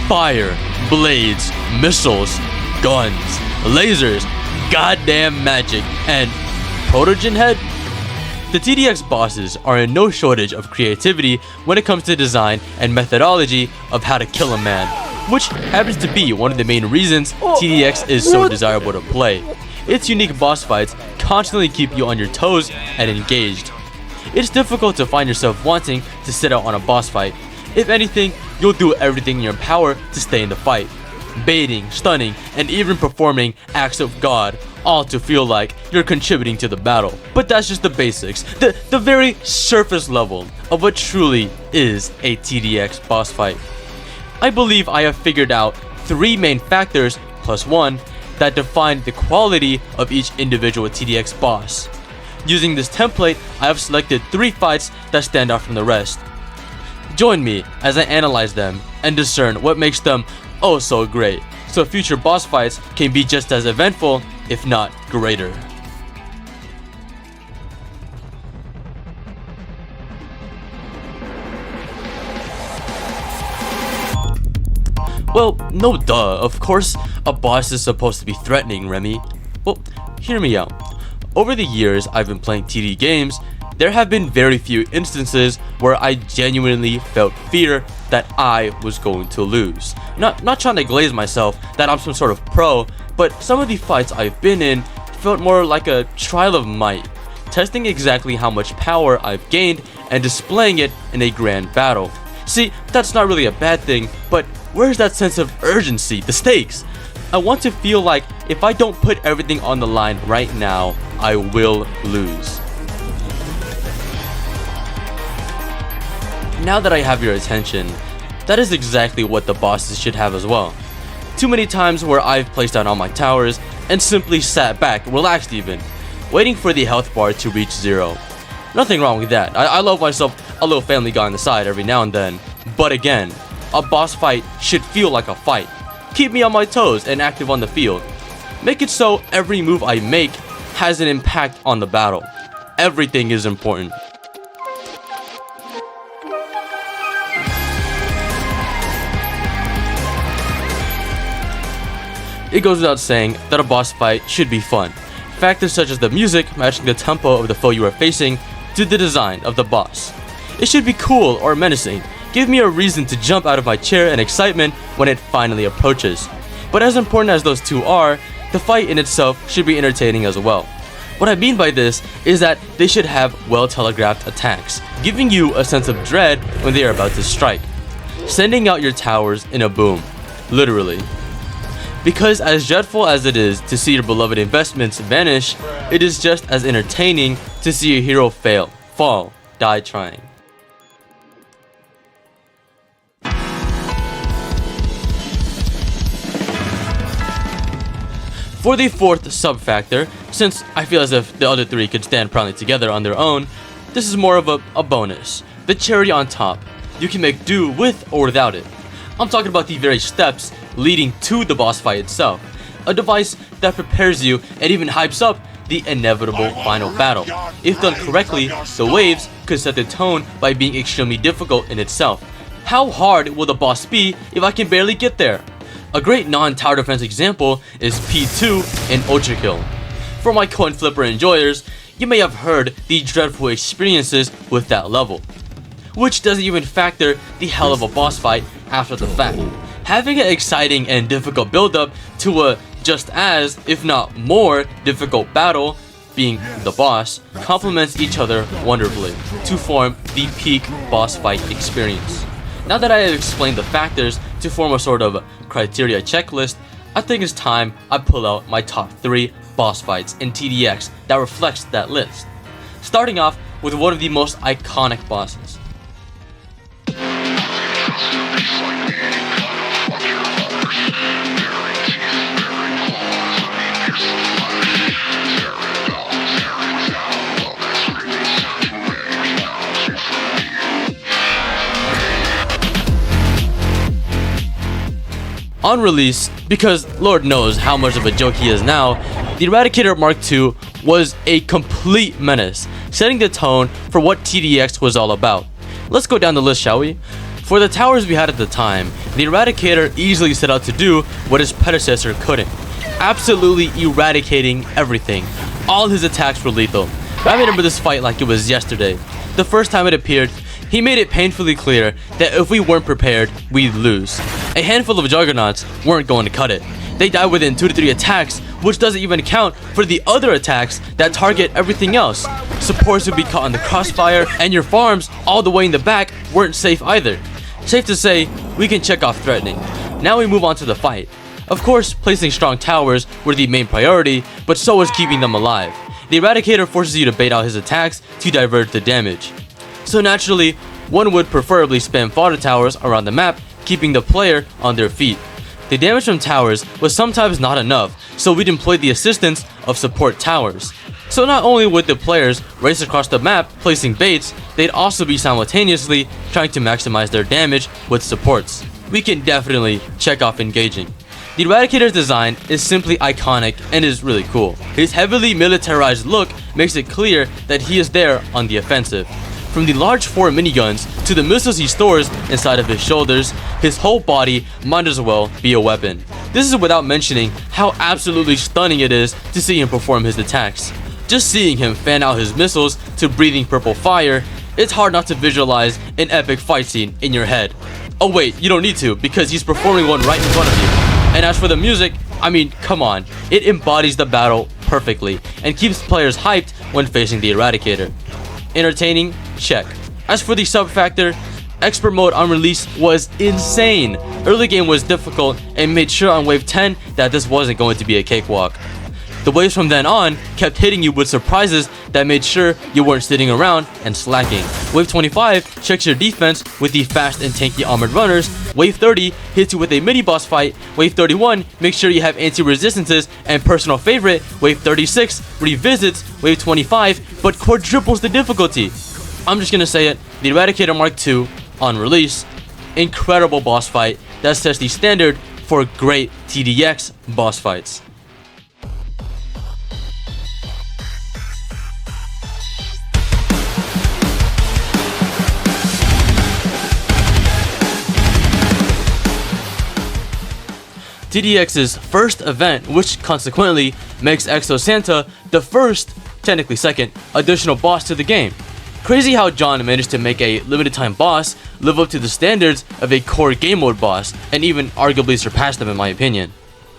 fire, blades, missiles, guns, lasers, goddamn magic, and protogen head? The TDX bosses are in no shortage of creativity when it comes to design and methodology of how to kill a man, which happens to be one of the main reasons TDX is so desirable to play. Its unique boss fights constantly keep you on your toes and engaged. It's difficult to find yourself wanting to sit out on a boss fight. If anything, you'll do everything in your power to stay in the fight, baiting, stunning, and even performing acts of God, all to feel like you're contributing to the battle. But that's just the basics, the very surface level of what truly is a TDX boss fight. I believe I have figured out 3 main factors, plus 1, that define the quality of each individual TDX boss. Using this template, I have selected 3 fights that stand out from the rest. Join me as I analyze them and discern what makes them oh so great, so future boss fights can be just as eventful, if not greater. Well, no duh, of course a boss is supposed to be threatening, Remy. Well, hear me out. Over the years I've been playing TD games, there have been very few instances where I genuinely felt fear that I was going to lose. Not trying to glaze myself that I'm some sort of pro, but some of the fights I've been in felt more like a trial of might, testing exactly how much power I've gained and displaying it in a grand battle. See, that's not really a bad thing, but where's that sense of urgency, the stakes? I want to feel like if I don't put everything on the line right now, I will lose. Now that I have your attention, that is exactly what the bosses should have as well. Too many times where I've placed down all my towers and simply sat back, relaxed even, waiting for the health bar to reach 0. Nothing wrong with that. I love myself a little Family Guy on the side every now and then. But again, a boss fight should feel like a fight. Keep me on my toes and active on the field. Make it so every move I make has an impact on the battle. Everything is important. It goes without saying that a boss fight should be fun. Factors such as the music matching the tempo of the foe you are facing to the design of the boss. It should be cool or menacing. Give me a reason to jump out of my chair in excitement when it finally approaches. But as important as those two are, the fight in itself should be entertaining as well. What I mean by this is that they should have well telegraphed attacks, giving you a sense of dread when they are about to strike. Sending out your towers in a boom, literally. Because as dreadful as it is to see your beloved investments vanish, it is just as entertaining to see a hero fail, fall, die trying. For the 4th sub-factor, since I feel as if the other 3 could stand proudly together on their own, this is more of a bonus. The cherry on top. You can make do with or without it. I'm talking about the very steps leading to the boss fight itself. A device that prepares you and even hypes up the inevitable final battle. If done correctly, the waves could set the tone by being extremely difficult in itself. How hard will the boss be if I can barely get there? A great non-tower defense example is P2 in Ultra Kill. For my coin flipper enjoyers, you may have heard the dreadful experiences with that level, which doesn't even factor the hell of a boss fight after the fact. Having an exciting and difficult build-up to a just as, if not more, difficult battle, being the boss, complements each other wonderfully to form the peak boss fight experience. Now that I have explained the factors to form a sort of criteria checklist, I think it's time I pull out my top 3 boss fights in TDX that reflects that list. Starting off with one of the most iconic bosses. On release, because Lord knows how much of a joke he is now, the Eradicator Mark II was a complete menace, setting the tone for what TDX was all about. Let's go down the list, shall we? For the towers we had at the time, the Eradicator easily set out to do what his predecessor couldn't. Absolutely eradicating everything. All his attacks were lethal. I remember this fight like it was yesterday. The first time it appeared, he made it painfully clear that if we weren't prepared, we'd lose. A handful of Juggernauts weren't going to cut it. They died within 2 to 3 attacks, which doesn't even account for the other attacks that target everything else. Supports would be caught in the crossfire, and your farms all the way in the back weren't safe either. Safe to say, we can check off threatening. Now we move on to the fight. Of course, placing strong towers were the main priority, but so was keeping them alive. The Eradicator forces you to bait out his attacks to divert the damage. So naturally, one would preferably spam fodder towers around the map, keeping the player on their feet. The damage from towers was sometimes not enough, so we'd employ the assistance of support towers. So not only would the players race across the map placing baits, they'd also be simultaneously trying to maximize their damage with supports. We can definitely check off engaging. The Eradicator's design is simply iconic and is really cool. His heavily militarized look makes it clear that he is there on the offensive. From the large 4 miniguns to the missiles he stores inside of his shoulders, his whole body might as well be a weapon. This is without mentioning how absolutely stunning it is to see him perform his attacks. Just seeing him fan out his missiles to breathing purple fire, it's hard not to visualize an epic fight scene in your head. Oh wait, you don't need to, because he's performing one right in front of you. And as for the music, I mean, come on, it embodies the battle perfectly and keeps players hyped when facing the Eradicator. Entertaining? Check. As for the sub factor, expert mode on release was insane. Early game was difficult and made sure on wave 10 that this wasn't going to be a cakewalk. The waves from then on kept hitting you with surprises that made sure you weren't sitting around and slacking. Wave 25 checks your defense with the fast and tanky armored runners. Wave 30 hits you with a mini boss fight. Wave 31 makes sure you have anti-resistances, and personal favorite, Wave 36 revisits Wave 25 but quadruples the difficulty. I'm just gonna say it, the Eradicator Mark II on release, incredible boss fight that sets the standard for great TDX boss fights. TDX's first event, which consequently makes Exo Santa the first, technically second, additional boss to the game. Crazy how John managed to make a limited time boss live up to the standards of a core game mode boss, and even arguably surpass them in my opinion.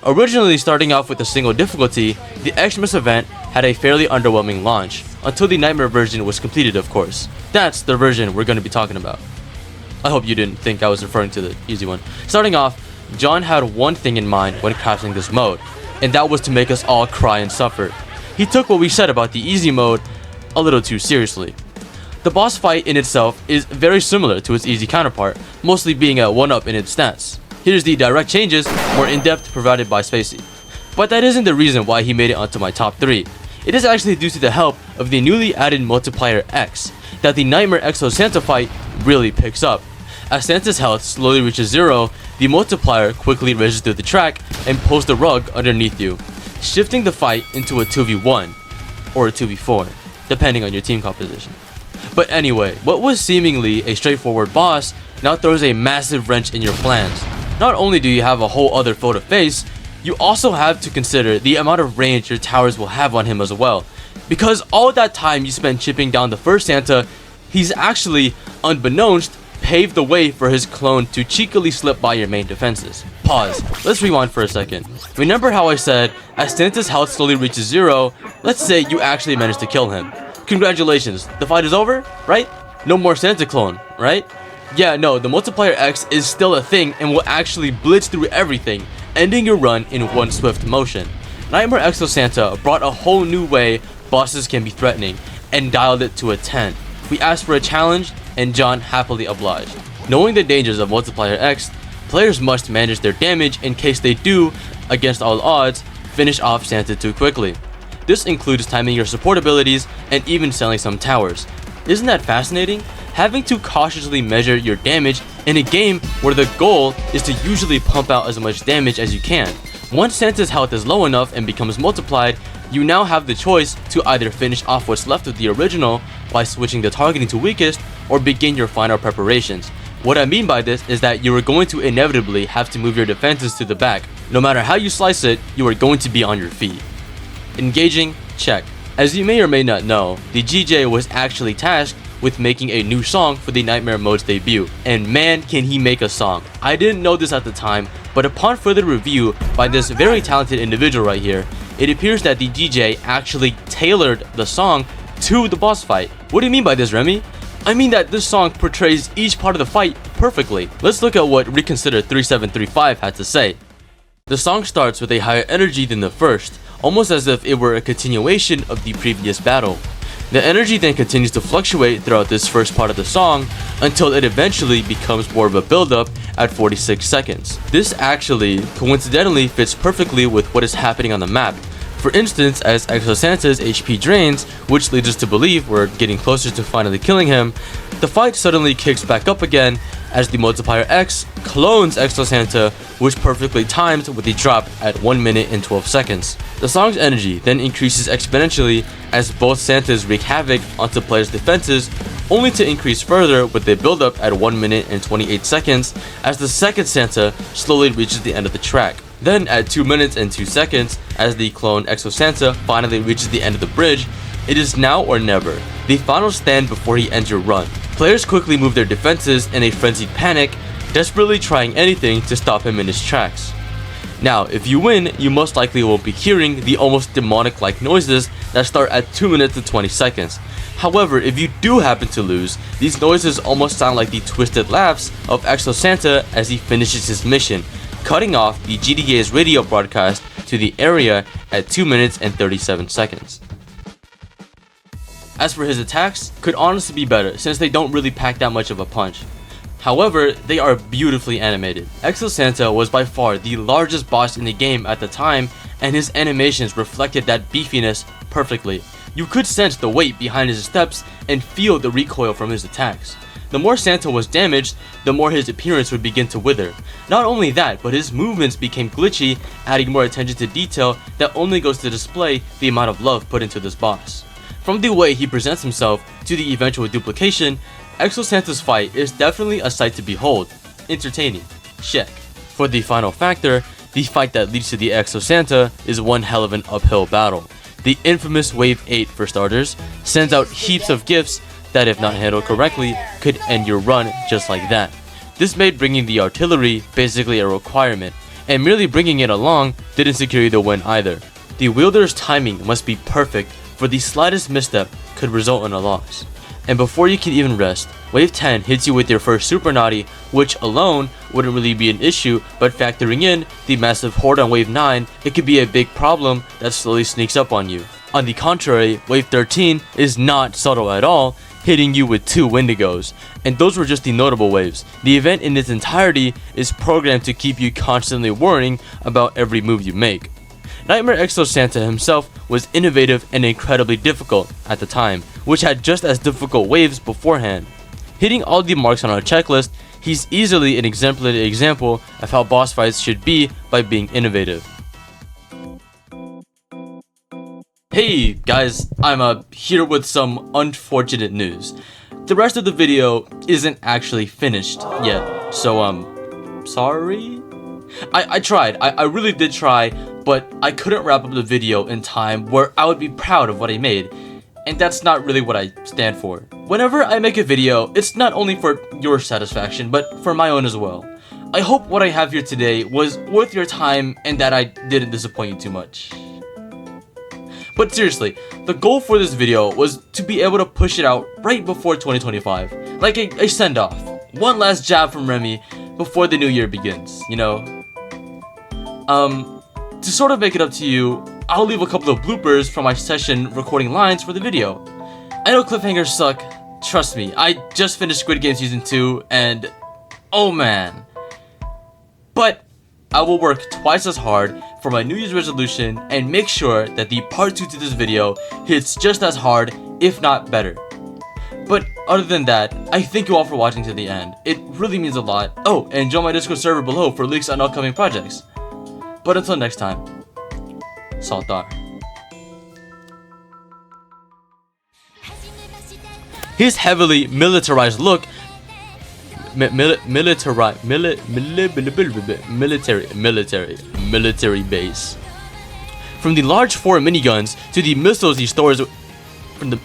Originally starting off with a single difficulty, the Xmas event had a fairly underwhelming launch, until the Nightmare version was completed of course. That's the version we're going to be talking about. I hope you didn't think I was referring to the easy one. Starting off, John had one thing in mind when crafting this mode, and that was to make us all cry and suffer. He took what we said about the easy mode a little too seriously. The boss fight in itself is very similar to its easy counterpart, mostly being a 1-up in its stats. Here's the direct changes, more in-depth, provided by Spacey. But that isn't the reason why he made it onto my top 3. It is actually due to the help of the newly added multiplier X that the Nightmare Exo Santa fight really picks up. As Santa's health slowly reaches 0, the multiplier quickly races through the track and pulls the rug underneath you, shifting the fight into a 2v1 or a 2v4, depending on your team composition. But anyway, what was seemingly a straightforward boss now throws a massive wrench in your plans. Not only do you have a whole other foe to face, you also have to consider the amount of range your towers will have on him as well. Because all that time you spent chipping down the first Santa, he's actually, unbeknownst, paved the way for his clone to cheekily slip by your main defenses. Pause. Let's rewind for a second. Remember how I said, as Santa's health slowly reaches 0, let's say you actually managed to kill him. Congratulations, the fight is over, right? No more Santa clone, right? Yeah, no, the multiplier X is still a thing and will actually blitz through everything, ending your run in one swift motion. Nightmare Exo Santa brought a whole new way bosses can be threatening, and dialed it to a 10. We asked for a challenge, and John happily obliged. Knowing the dangers of multiplier X, players must manage their damage in case they do, against all odds, finish off Santa too quickly. This includes timing your support abilities and even selling some towers. Isn't that fascinating? Having to cautiously measure your damage in a game where the goal is to usually pump out as much damage as you can. Once Santa's health is low enough and becomes multiplied, you now have the choice to either finish off what's left of the original by switching the targeting to weakest, or begin your final preparations. What I mean by this is that you are going to inevitably have to move your defenses to the back. No matter how you slice it, you are going to be on your feet. Engaging? Check. As you may or may not know, the GJ was actually tasked with making a new song for the Nightmare mode's debut, and man can he make a song. I didn't know this at the time, but upon further review by this very talented individual right here, it appears that the DJ actually tailored the song to the boss fight. What do you mean by this, Remy? I mean that this song portrays each part of the fight perfectly. Let's look at what Reconsider 3735 had to say. The song starts with a higher energy than the first, almost as if it were a continuation of the previous battle. The energy then continues to fluctuate throughout this first part of the song until it eventually becomes more of a build-up at 46 seconds. This actually, coincidentally, fits perfectly with what is happening on the map. For instance, as Exo Santa's HP drains, which leads us to believe we're getting closer to finally killing him, the fight suddenly kicks back up again as the multiplier X clones Exo Santa, which perfectly times with the drop at 1 minute and 12 seconds. The song's energy then increases exponentially as both Santas wreak havoc onto players' defenses, only to increase further with the build-up at 1 minute and 28 seconds as the second Santa slowly reaches the end of the track. Then at 2 minutes and 2 seconds, as the clone Exo Santa finally reaches the end of the bridge, it is now or never, the final stand before he ends your run. Players quickly move their defenses in a frenzied panic, desperately trying anything to stop him in his tracks. Now, if you win, you most likely won't be hearing the almost demonic-like noises that start at 2 minutes and 20 seconds. However, if you do happen to lose, these noises almost sound like the twisted laughs of Exo Santa as he finishes his mission, cutting off the GDA's radio broadcast to the area at 2 minutes and 37 seconds. As for his attacks, could honestly be better since they don't really pack that much of a punch. However, they are beautifully animated. Exo Santa was by far the largest boss in the game at the time, and his animations reflected that beefiness perfectly. You could sense the weight behind his steps and feel the recoil from his attacks. The more Santa was damaged, the more his appearance would begin to wither. Not only that, but his movements became glitchy, adding more attention to detail that only goes to display the amount of love put into this boss. From the way he presents himself to the eventual duplication, Exo Santa's fight is definitely a sight to behold. Entertaining. Check. For the final factor, the fight that leads to the Exo Santa is one hell of an uphill battle. The infamous Wave 8, for starters, sends out heaps of gifts that, if not handled correctly, could end your run just like that. This made bringing the artillery basically a requirement, and merely bringing it along didn't secure you the win either. The wielder's timing must be perfect, for the slightest misstep could result in a loss. And before you can even rest, Wave 10 hits you with your first Super Naughty, which alone wouldn't really be an issue, but factoring in the massive horde on Wave 9, it could be a big problem that slowly sneaks up on you. On the contrary, Wave 13 is not subtle at all, hitting you with 2 Wendigos, and those were just the notable waves. The event in its entirety is programmed to keep you constantly worrying about every move you make. Nightmare Exo Santa himself was innovative and incredibly difficult at the time, which had just as difficult waves beforehand. Hitting all the marks on our checklist, he's easily an exemplary example of how boss fights should be by being innovative. Hey guys, I'm here with some unfortunate news. The rest of the video isn't actually finished yet, so sorry? I tried, I really did try, but I couldn't wrap up the video in time where I would be proud of what I made, and that's not really what I stand for. Whenever I make a video, it's not only for your satisfaction, but for my own as well. I hope what I have here today was worth your time and that I didn't disappoint you too much. But seriously, the goal for this video was to be able to push it out right before 2025, like a send-off. One last jab from Remy before the new year begins, you know? To sort of make it up to you, I'll leave a couple of bloopers from my session recording lines for the video. I know cliffhangers suck, trust me, I just finished Squid Game Season 2 and oh man. But I will work twice as hard for my New Year's resolution and make sure that the part 2 to this video hits just as hard, if not better. But other than that, I thank you all for watching to the end. It really means a lot. Oh, and join my Discord server below for leaks on upcoming projects. But until next time, Saltar. His heavily militarized look military base. From the large 4 miniguns to the missiles he stores, from the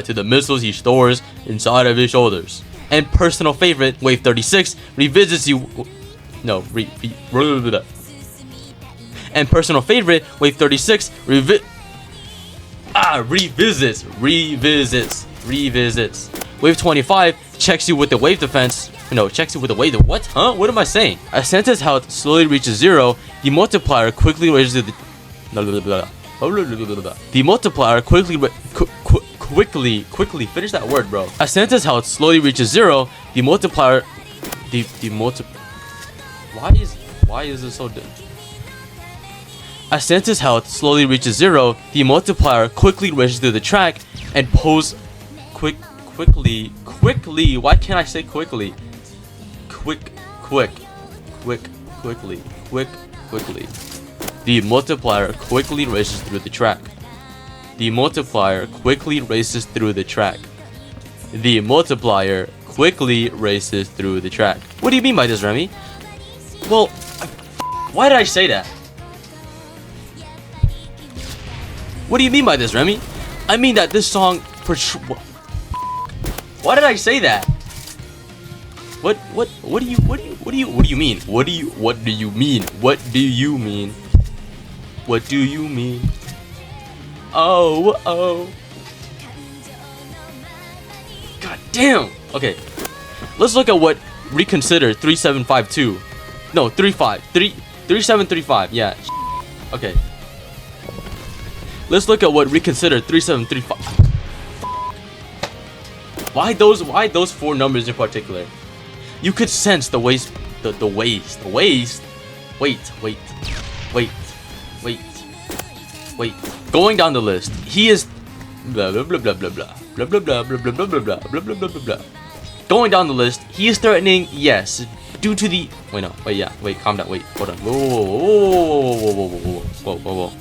to the missiles he stores inside of his shoulders. And personal favorite, Wave 36 revisits you. No, and personal favorite, Wave 36 revisits. Wave 25 checks you with the wave defense. No, checks you with the wave. What? Huh? What am I saying? As Santa's health slowly reaches 0, the multiplier quickly raises to the. The multiplier quickly finish that word, bro. As Santa's health slowly reaches 0, the multiplier. Why is it so dim? As Santa's health slowly reaches 0, the multiplier quickly races through the track and quickly. Why can't I say quickly? Quickly. The multiplier quickly races through the track. The multiplier quickly races through the track. The multiplier quickly races through the track. What do you mean by this, Remy? Well, why did I say that? What do you mean by this, Remy? I mean that this song why did I say that? What do you mean? What do you mean? Oh. God damn. Okay. Let's look at what Reconsider 3752. No, 3735. Yeah. Okay. Let's look at what Reconsider 3735. Why those 4 numbers in particular? You could sense the waist. Wait. Going down the list, he is blah blah blah blah blah blah blah blah blah blah blah blah blah blah blah blah blah blah. Going down the list, he is threatening, yes, due to the calm down, hold on, whoa.